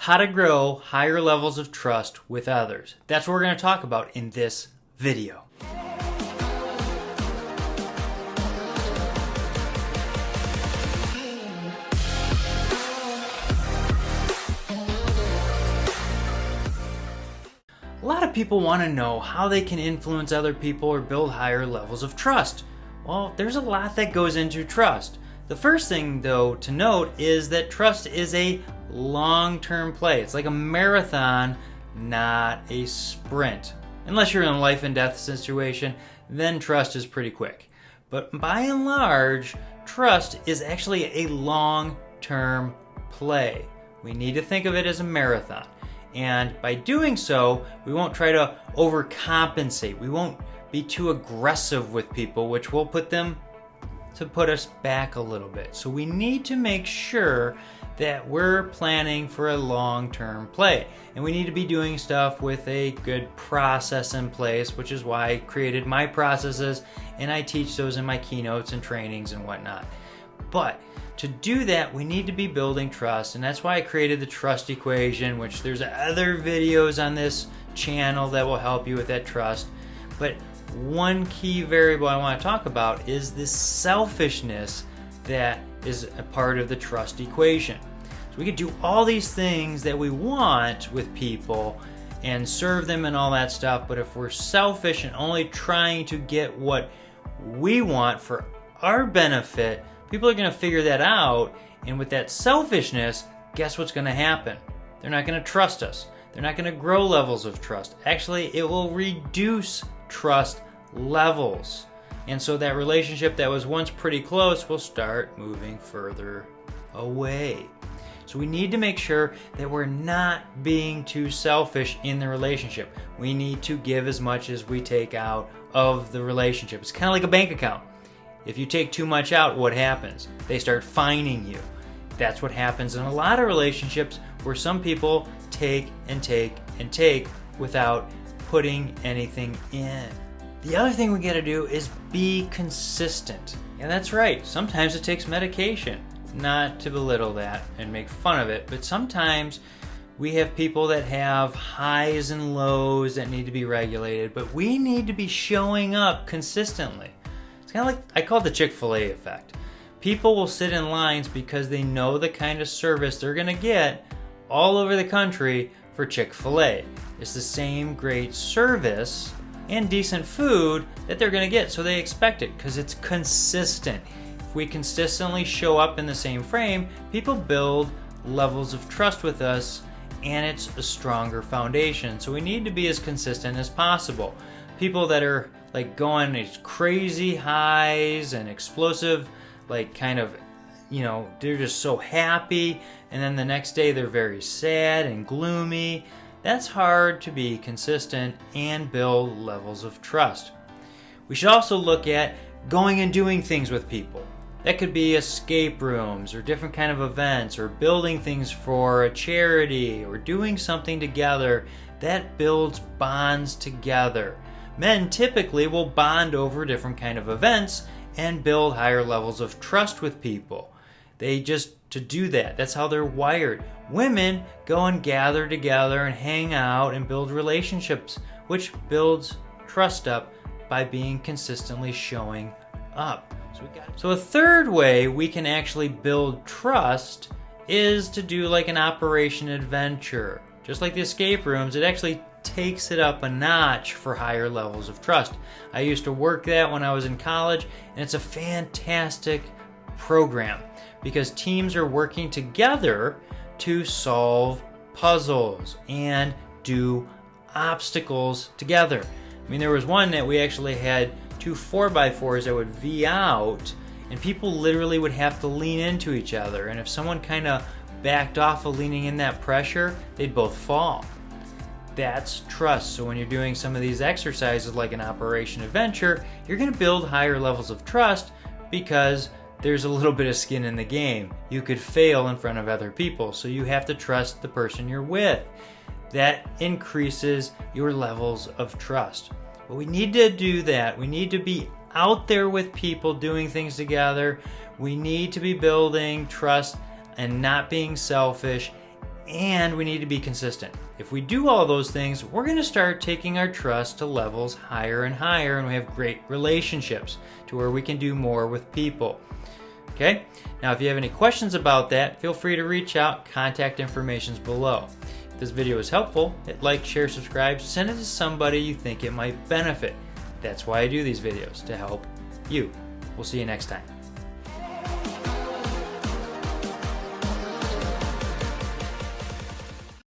how to grow higher levels of trust with others. That's what we're going to talk about in this video. A lot of people want to know how they can influence other people or build higher levels of trust. Well, there's a lot that goes into trust. The first thing, though, to note is that trust is a long-term play. It's like a marathon, not a sprint. Unless you're in a life and death situation, then trust is pretty quick. But by and large, trust is actually a long-term play. We need to think of it as a marathon. And by doing so, we won't try to overcompensate. We won't be too aggressive with people, which will put us back a little bit. So we need to make sure that we're planning for a long-term play. And we need to be doing stuff with a good process in place, which is why I created my processes, and I teach those in my keynotes and trainings and whatnot. But to do that, we need to be building trust, and that's why I created the trust equation, which there's other videos on this channel that will help you with that trust. But one key variable I want to talk about is this selfishness that is a part of the trust equation. So we could do all these things that we want with people and serve them and all that stuff, but if we're selfish and only trying to get what we want for our benefit, people are going to figure that out, and with that selfishness, guess what's going to happen? They're not going to trust us. They're not going to grow levels of trust. Actually, it will reduce trust levels. And so that relationship that was once pretty close will start moving further away. So we need to make sure that we're not being too selfish in the relationship. We need to give as much as we take out of the relationship. It's kind of like a bank account. If you take too much out, what happens? They start fining you. That's what happens in a lot of relationships where some people take and take and take without putting anything in. The other thing we gotta do is be consistent. Yeah, that's right. Sometimes it takes medication. Not to belittle that and make fun of it, but sometimes we have people that have highs and lows that need to be regulated, but we need to be showing up consistently. Kind of like, I call it the Chick-fil-A effect. People will sit in lines because they know the kind of service they're going to get all over the country for Chick-fil-A. It's the same great service and decent food that they're going to get, so they expect it because it's consistent. If we consistently show up in the same frame, people build levels of trust with us, and it's a stronger foundation. So we need to be as consistent as possible. People that are like going these crazy highs and explosive, like kind of, they're just so happy, and then the next day they're very sad and gloomy. That's hard to be consistent and build levels of trust. We should also look at going and doing things with people. That could be escape rooms or different kind of events, or building things for a charity, or doing something together that builds bonds together. Men typically will bond over different kind of events and build higher levels of trust with people. To do that, that's how they're wired. Women go and gather together and hang out and build relationships, which builds trust up by being consistently showing up. So a third way we can actually build trust is to do like an Operation Adventure. Just like the escape rooms, it actually takes it up a notch for higher levels of trust. I used to work that when I was in college, and it's a fantastic program because teams are working together to solve puzzles and do obstacles together. I mean, there was one that we actually had 2 4x4s that would V out, and people literally would have to lean into each other, and if someone kind of backed off of leaning in that pressure, they'd both fall. That's trust. So when you're doing some of these exercises like an Operation Adventure, you're going to build higher levels of trust because there's a little bit of skin in the game. You could fail in front of other people, so you have to trust the person you're with. That increases your levels of trust. But we need to do that. We need to be out there with people doing things together. We need to be building trust and not being selfish. and we need to be consistent. If we do all those things, we're going to start taking our trust to levels higher and higher, and we have great relationships to where we can do more with people. Okay? Now, if you have any questions about that, feel free to reach out. Contact information is below. If this video is helpful, hit like, share, subscribe, send it to somebody you think it might benefit. That's why I do these videos, to help you. We'll see you next time.